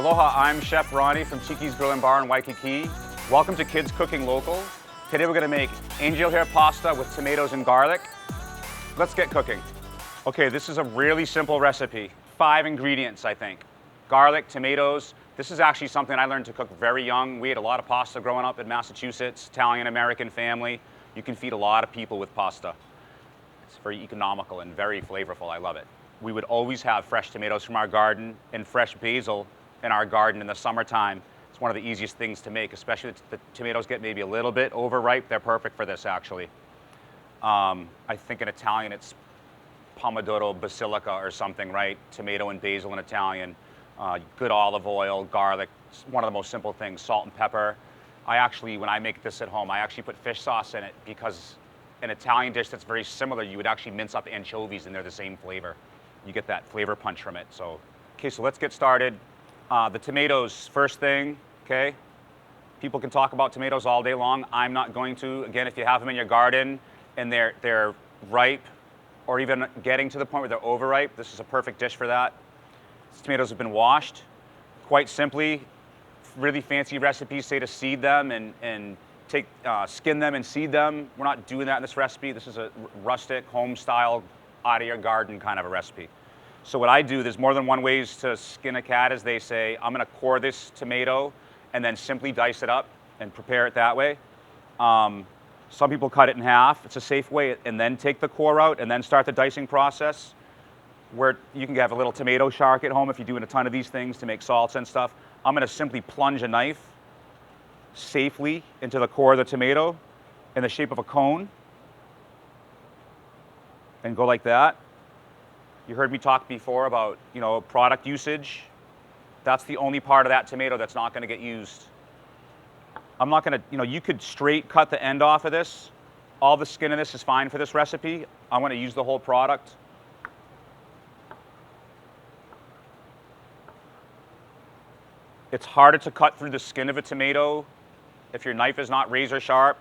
Aloha, I'm Chef Ronnie from Tiki's Grill and Bar in Waikiki. Welcome to Kids Cooking Local. Today we're gonna make angel hair pasta with tomatoes and garlic. Let's get cooking. Okay, this is a really simple recipe. 5 ingredients, I think. Garlic, tomatoes. This is actually something I learned to cook very young. We ate a lot of pasta growing up in Massachusetts, Italian-American family. You can feed a lot of people with pasta. It's very economical and very flavorful. I love it. We would always have fresh tomatoes from our garden and fresh basil in our garden in the summertime. It's one of the easiest things to make, especially if the tomatoes get maybe a little bit overripe. They're perfect for this, actually. I think in Italian it's pomodoro basilica or something, right? Tomato and basil in Italian. Good olive oil, garlic. It's one of the most simple things. Salt and pepper. I actually, when I make this at home, I actually put fish sauce in it because an Italian dish that's very similar, you would actually mince up anchovies and they're the same flavor. You get that flavor punch from it. So, okay, so let's get started. The tomatoes, first thing, okay? People can talk about tomatoes all day long. I'm not going to. Again, if you have them in your garden and they're ripe or even getting to the point where they're overripe, this is a perfect dish for that. These tomatoes have been washed. Quite simply, really fancy recipes say to seed them and skin them and seed them. We're not doing that in this recipe. This is a rustic, home-style, out-of-your-garden kind of a recipe. So what I do, there's more than one ways to skin a cat, as they say. I'm gonna core this tomato and then simply dice it up and prepare it that way. Some people cut it in half. It's a safe way, and then take the core out and then start the dicing process, where you can have a little tomato shark at home if you're doing a ton of these things to make salsa and stuff. I'm gonna simply plunge a knife safely into the core of the tomato in the shape of a cone and go like that. You heard me talk before about, product usage. That's the only part of that tomato that's not gonna get used. I'm not gonna, you could straight cut the end off of this. All the skin in this is fine for this recipe. I wanna use the whole product. It's harder to cut through the skin of a tomato if your knife is not razor sharp.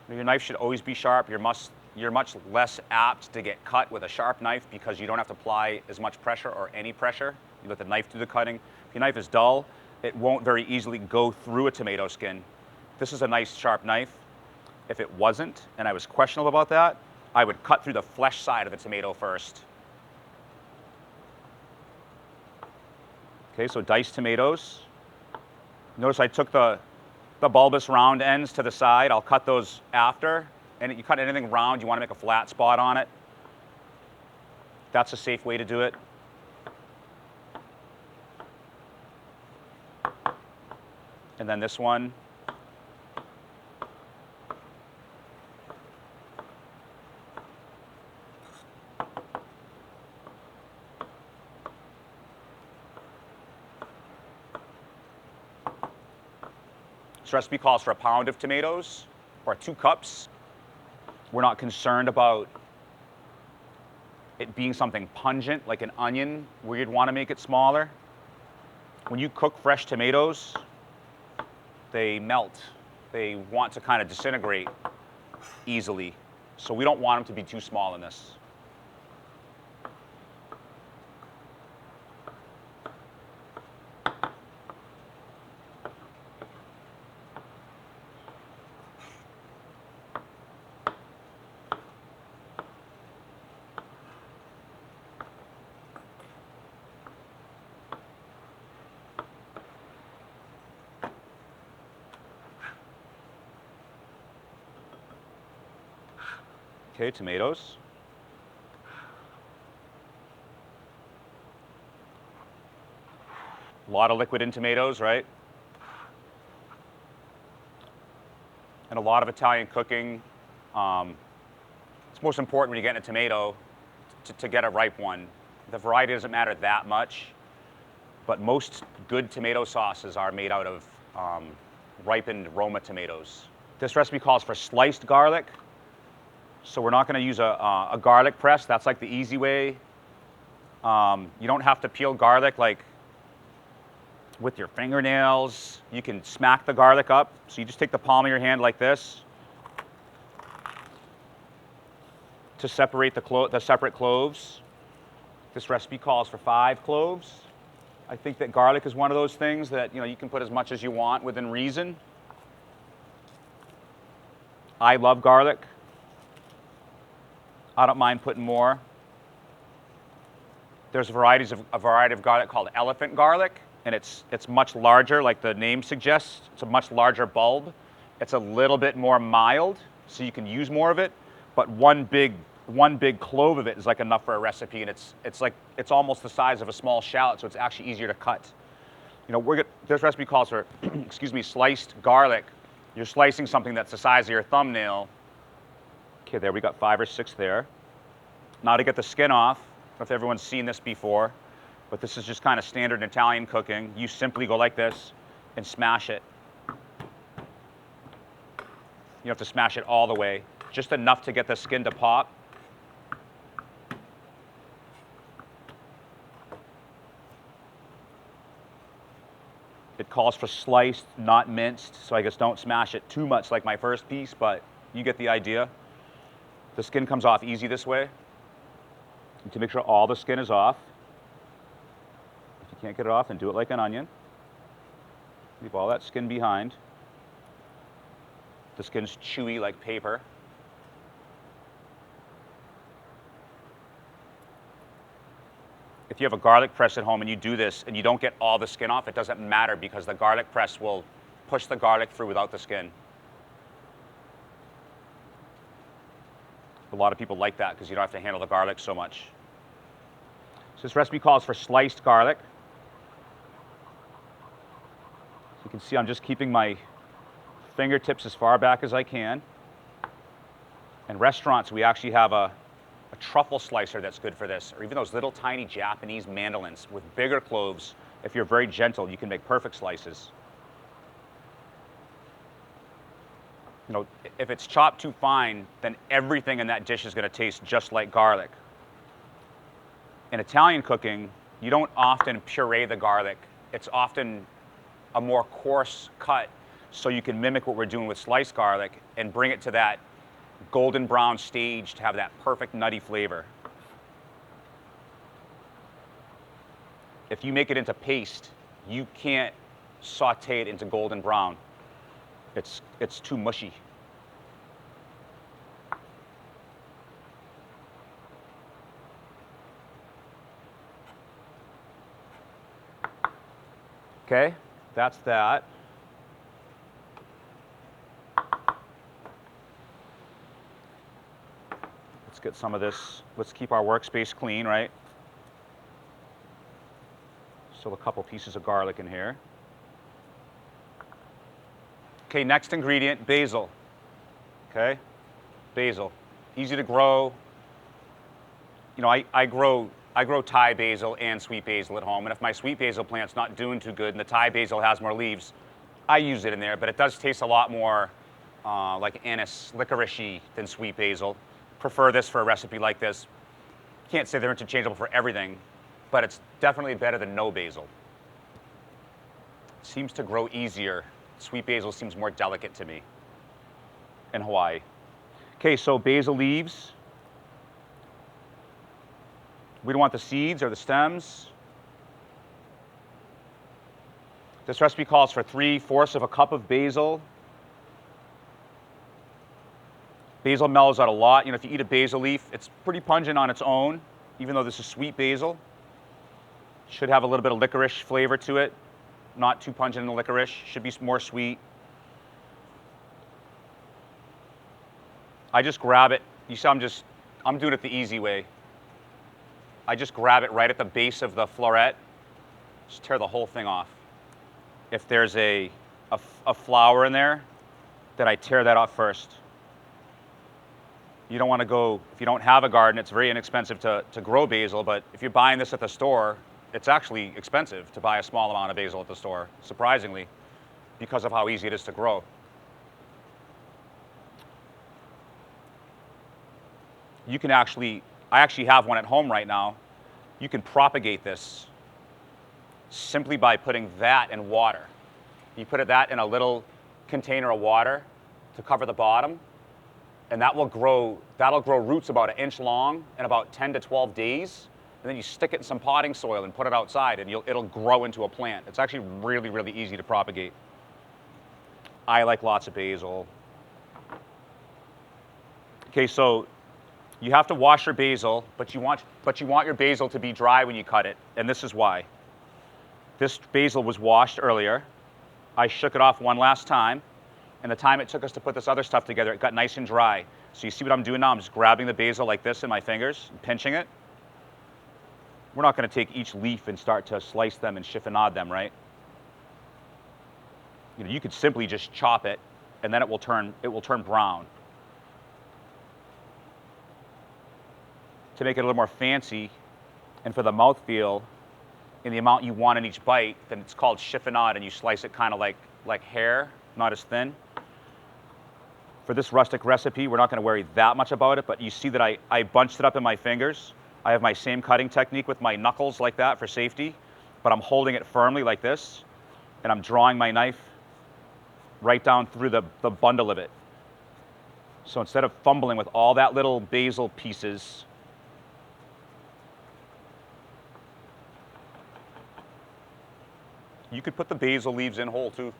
Your knife should always be sharp. You're much less apt to get cut with a sharp knife because you don't have to apply as much pressure or any pressure. You let the knife do the cutting. If your knife is dull, it won't very easily go through a tomato skin. This is a nice sharp knife. If it wasn't, and I was questionable about that, I would cut through the flesh side of the tomato first. Okay, so diced tomatoes. Notice I took the bulbous round ends to the side. I'll cut those after. And you cut anything round, you want to make a flat spot on it. That's a safe way to do it. And then this one. This recipe calls for a pound of tomatoes, or 2 cups. We're not concerned about it being something pungent like an onion where you'd want to make it smaller. When you cook fresh tomatoes, they melt. They want to kind of disintegrate easily. So we don't want them to be too small in this. Okay, tomatoes. A lot of liquid in tomatoes, right? And a lot of Italian cooking. It's most important when you get a tomato to get a ripe one. The variety doesn't matter that much, but most good tomato sauces are made out of ripened Roma tomatoes. This recipe calls for sliced garlic. So we're not going to use a garlic press. That's like the easy way. You don't have to peel garlic like with your fingernails. You can smack the garlic up. So you just take the palm of your hand like this to separate the separate cloves. This recipe calls for 5 cloves. I think that garlic is one of those things that, you can put as much as you want within reason. I love garlic. I don't mind putting more. There's a variety of garlic called elephant garlic, and it's much larger, like the name suggests. It's a much larger bulb. It's a little bit more mild, so you can use more of it. But one big clove of it is like enough for a recipe, and it's almost the size of a small shallot, so it's actually easier to cut. This recipe calls for, excuse me, sliced garlic. You're slicing something that's the size of your thumbnail. Okay, there we got 5 or 6 there. Now to get the skin off, I don't know if everyone's seen this before, but this is just kind of standard Italian cooking. You simply go like this and smash it. You have to smash it all the way, just enough to get the skin to pop. It calls for sliced, not minced, so I guess don't smash it too much like my first piece, but you get the idea. The skin comes off easy this way. You need to make sure all the skin is off. If you can't get it off, then do it like an onion. Leave all that skin behind. The skin's chewy like paper. If you have a garlic press at home and you do this and you don't get all the skin off, it doesn't matter because the garlic press will push the garlic through without the skin. A lot of people like that because you don't have to handle the garlic so much. So this recipe calls for sliced garlic. So you can see I'm just keeping my fingertips as far back as I can. In restaurants, we actually have a truffle slicer that's good for this, or even those little tiny Japanese mandolins with bigger cloves. If you're very gentle, you can make perfect slices. If it's chopped too fine, then everything in that dish is going to taste just like garlic. In Italian cooking, you don't often puree the garlic. It's often a more coarse cut, so you can mimic what we're doing with sliced garlic and bring it to that golden brown stage to have that perfect nutty flavor. If you make it into paste, you can't saute it into golden brown. It's too mushy. Okay, that's that. Let's get some of this. Let's keep our workspace clean, right? Still a couple pieces of garlic in here. Okay, next ingredient, basil. Okay, basil, easy to grow. I grow Thai basil and sweet basil at home, and if my sweet basil plant's not doing too good and the Thai basil has more leaves, I use it in there, but it does taste a lot more like anise, licorice-y than sweet basil. Prefer this for a recipe like this. Can't say they're interchangeable for everything, but it's definitely better than no basil. Seems to grow easier. Sweet basil seems more delicate to me in Hawaii. Okay, so basil leaves. We don't want the seeds or the stems. This recipe calls for 3/4 of a cup of basil. Basil mellows out a lot. If you eat a basil leaf, it's pretty pungent on its own, even though this is sweet basil. Should have a little bit of licorice flavor to it. Not too pungent in the licorice. Should be more sweet. I just grab it. You see, I'm doing it the easy way. I just grab it right at the base of the floret. Just tear the whole thing off. If there's a flower in there, then I tear that off first. You don't want to go, if you don't have a garden, it's very inexpensive to grow basil, but if you're buying this at the store, it's actually expensive to buy a small amount of basil at the store, surprisingly, because of how easy it is to grow. You can I actually have one at home right now. You can propagate this simply by putting that in water. You put that in a little container of water to cover the bottom, and that'll grow roots about 1 inch long in about 10 to 12 days. and then you stick it in some potting soil and put it outside, and it'll grow into a plant. It's actually really, really easy to propagate. I like lots of basil. Okay, so you have to wash your basil, but you want your basil to be dry when you cut it, and this is why. This basil was washed earlier. I shook it off one last time, and the time it took us to put this other stuff together, it got nice and dry. So you see what I'm doing now? I'm just grabbing the basil like this in my fingers and pinching it. We're not going to take each leaf and start to slice them and chiffonade them, right? You know, you could simply just chop it, and then it will turn brown. To make it a little more fancy, and for the mouthfeel, in the amount you want in each bite, then it's called chiffonade, and you slice it kind of like hair, not as thin. For this rustic recipe, we're not going to worry that much about it, but you see that I bunched it up in my fingers. I have my same cutting technique with my knuckles like that for safety, but I'm holding it firmly like this, and I'm drawing my knife right down through the bundle of it. So instead of fumbling with all that little basil pieces, you could put the basil leaves in whole too.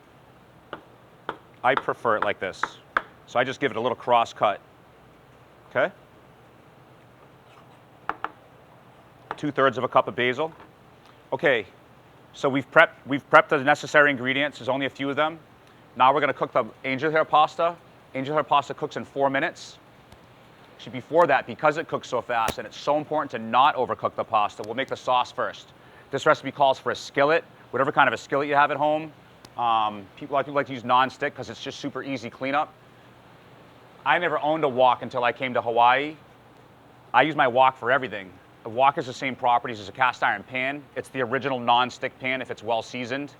I prefer it like this. So I just give it a little cross cut, okay? 2/3 of a cup of basil. Okay, so we've prepped the necessary ingredients. There's only a few of them. Now we're gonna cook the angel hair pasta. Angel hair pasta cooks in 4 minutes. Actually, before that, because it cooks so fast and it's so important to not overcook the pasta, we'll make the sauce first. This recipe calls for a skillet, whatever kind of a skillet you have at home. A lot of people like to use non-stick because it's just super easy cleanup. I never owned a wok until I came to Hawaii. I use my wok for everything. A wok has the same properties as a cast iron pan. It's the original non-stick pan if it's well seasoned.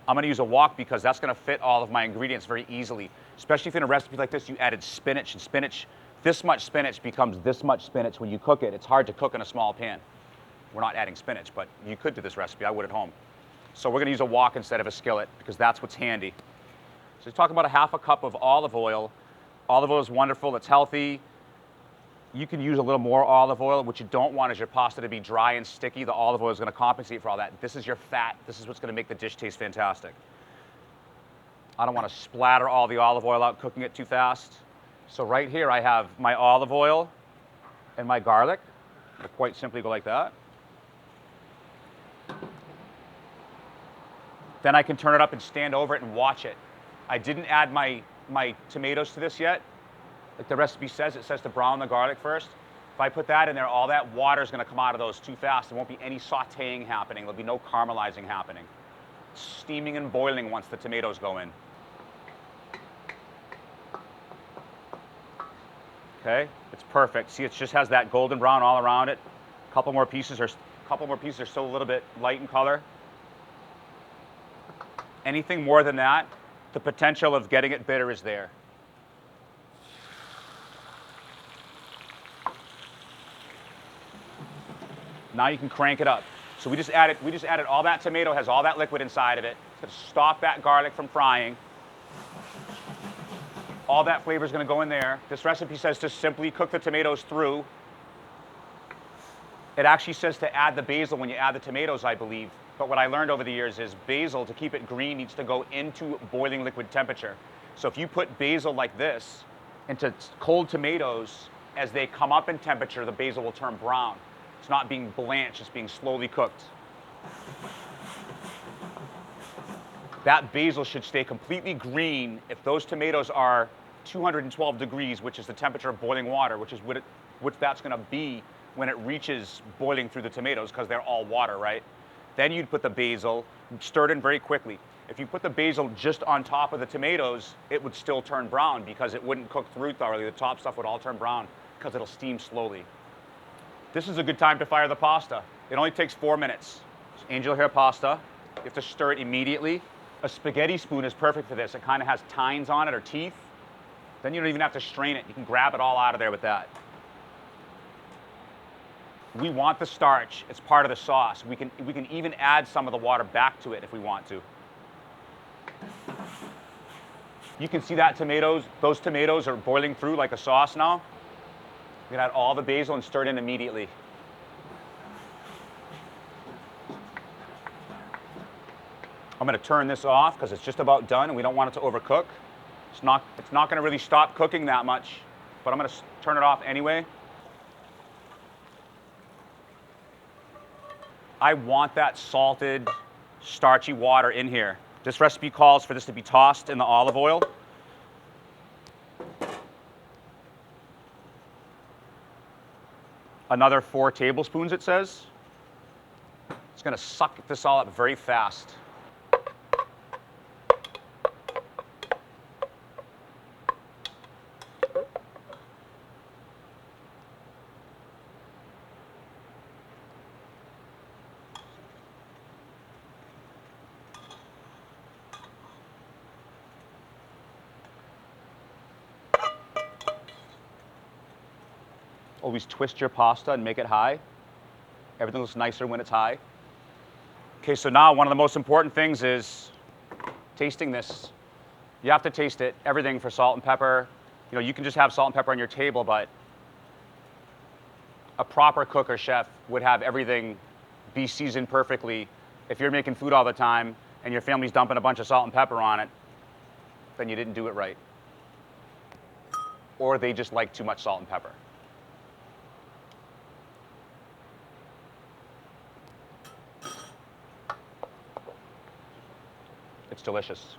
I'm going to use a wok because that's going to fit all of my ingredients very easily. Especially if in a recipe like this you added spinach, and spinach, this much spinach becomes this much spinach when you cook it. It's hard to cook in a small pan. We're not adding spinach, but you could do this recipe. I would at home. So we're going to use a wok instead of a skillet because that's what's handy. So you're talking about a 1/2 cup of olive oil. Olive oil is wonderful. It's healthy. You can use a little more olive oil. What you don't want is your pasta to be dry and sticky. The olive oil is going to compensate for all that. This is your fat. This is what's going to make the dish taste fantastic. I don't want to splatter all the olive oil out cooking it too fast. So right here I have my olive oil and my garlic. I'll quite simply go like that. Then I can turn it up and stand over it and watch it. I didn't add my tomatoes to this yet. Like the recipe says, it says to brown the garlic first. If I put that in there, all that water is going to come out of those too fast. There won't be any sauteing happening. There'll be no caramelizing happening. Steaming and boiling once the tomatoes go in. Okay, it's perfect. See, it just has that golden brown all around it. A couple more pieces are still a little bit light in color. Anything more than that, the potential of getting it bitter is there. Now you can crank it up. So we just added all that tomato, has all that liquid inside of it. It's going to stop that garlic from frying. All that flavor is going to go in there. This recipe says to simply cook the tomatoes through. It actually says to add the basil when you add the tomatoes, I believe. But what I learned over the years is basil, to keep it green, needs to go into boiling liquid temperature. So if you put basil like this into cold tomatoes, as they come up in temperature, the basil will turn brown. It's not being blanched, it's being slowly cooked. That basil should stay completely green if those tomatoes are 212 degrees, which is the temperature of boiling water, which is what that's going to be when it reaches boiling through the tomatoes, because they're all water, right? Then you'd put the basil, stir it in very quickly. If you put the basil just on top of the tomatoes, it would still turn brown because it wouldn't cook through thoroughly. The top stuff would all turn brown because it'll steam slowly. This is a good time to fire the pasta. It only takes 4 minutes. It's angel hair pasta. You have to stir it immediately. A spaghetti spoon is perfect for this. It kind of has tines on it, or teeth. Then you don't even have to strain it. You can grab it all out of there with that. We want the starch. It's part of the sauce. We can even add some of the water back to it if we want to. You can see that those tomatoes are boiling through like a sauce now. You can add all the basil and stir it in immediately. I'm gonna turn this off because it's just about done and we don't want it to overcook. It's not gonna really stop cooking that much, but I'm gonna turn it off anyway. I want that salted, starchy water in here. This recipe calls for this to be tossed in the olive oil. Another 4 tablespoons, it says. It's gonna suck this all up very fast. Always twist your pasta and make it high. Everything looks nicer when it's high. Okay, so now one of the most important things is tasting this. You have to taste it, everything for salt and pepper. You know, you can just have salt and pepper on your table, but a proper cook or chef would have everything be seasoned perfectly. If you're making food all the time and your family's dumping a bunch of salt and pepper on it, then you didn't do it right. Or they just like too much salt and pepper. It's delicious.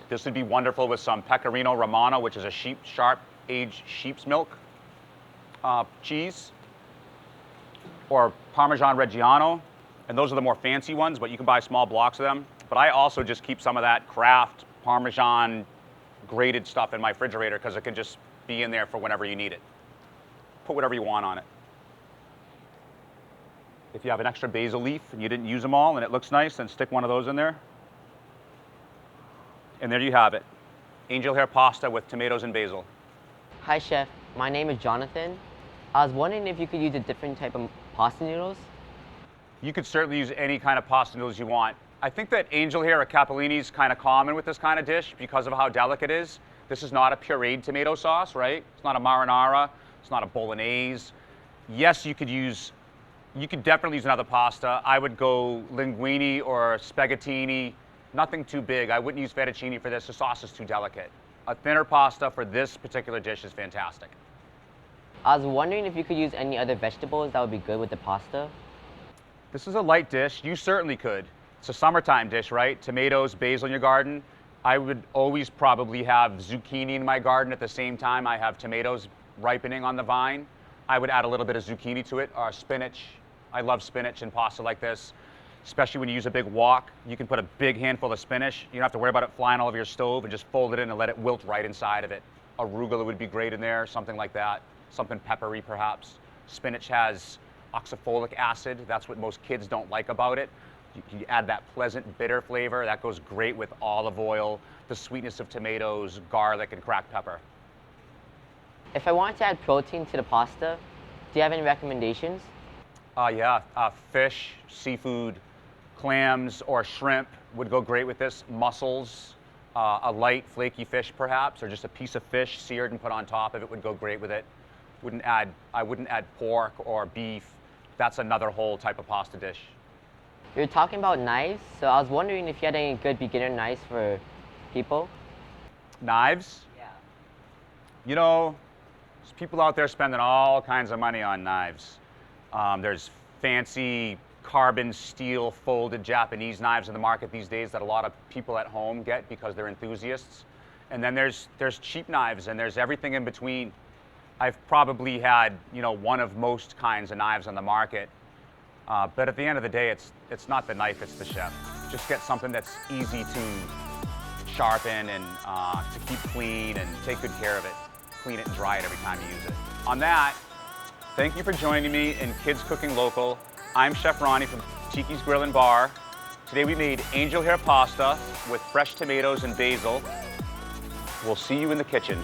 This would be wonderful with some Pecorino Romano, which is a sharp aged sheep's milk cheese, or Parmesan Reggiano, and those are the more fancy ones, but you can buy small blocks of them. But I also just keep some of that Kraft Parmesan grated stuff in my refrigerator because it can just be in there for whenever you need it. Put whatever you want on it. If you have an extra basil leaf and you didn't use them all and it looks nice, then stick one of those in there. And there you have it. Angel hair pasta with tomatoes and basil. Hi Chef, my name is Jonathan. I was wondering if you could use a different type of pasta noodles. You could certainly use any kind of pasta noodles you want. I think that angel hair or capellini is kind of common with this kind of dish because of how delicate it is. This is not a pureed tomato sauce, right? It's not a marinara. It's not a bolognese. Yes, you could definitely use another pasta. I would go linguine or spaghettini. Nothing too big. I wouldn't use fettuccine for this. The sauce is too delicate. A thinner pasta for this particular dish is fantastic. I was wondering if you could use any other vegetables that would be good with the pasta. This is a light dish. You certainly could. It's a summertime dish, right? Tomatoes, basil in your garden. I would always probably have zucchini in my garden at the same time I have tomatoes ripening on the vine. I would add a little bit of zucchini to it, or spinach. I love spinach in pasta like this, especially when you use a big wok. You can put a big handful of spinach. You don't have to worry about it flying all over your stove, and just fold it in and let it wilt right inside of it. Arugula would be great in there, something like that. Something peppery, perhaps. Spinach has oxalic acid. That's what most kids don't like about it. You add that pleasant bitter flavor. That goes great with olive oil, the sweetness of tomatoes, garlic, and cracked pepper. If I wanted to add protein to the pasta, do you have any recommendations? Yeah, fish, seafood, clams, or shrimp would go great with this. Mussels, a light flaky fish perhaps, or just a piece of fish seared and put on top of it would go great with it. I wouldn't add pork or beef. That's another whole type of pasta dish. You're talking about knives, so I was wondering if you had any good beginner knives for people. Knives? Yeah. You know, there's people out there spending all kinds of money on knives. There's fancy carbon steel folded Japanese knives in the market these days that a lot of people at home get because they're enthusiasts. And then there's cheap knives, and there's everything in between. I've probably had, you know, one of most kinds of knives on the market. But at the end of the day, it's not the knife, it's the chef. Just get something that's easy to sharpen and to keep clean and take good care of it. Clean it and dry it every time you use it. On that, thank you for joining me in Kids Cooking Local. I'm Chef Ronnie from Tiki's Grill and Bar. Today we made angel hair pasta with fresh tomatoes and basil. We'll see you in the kitchen.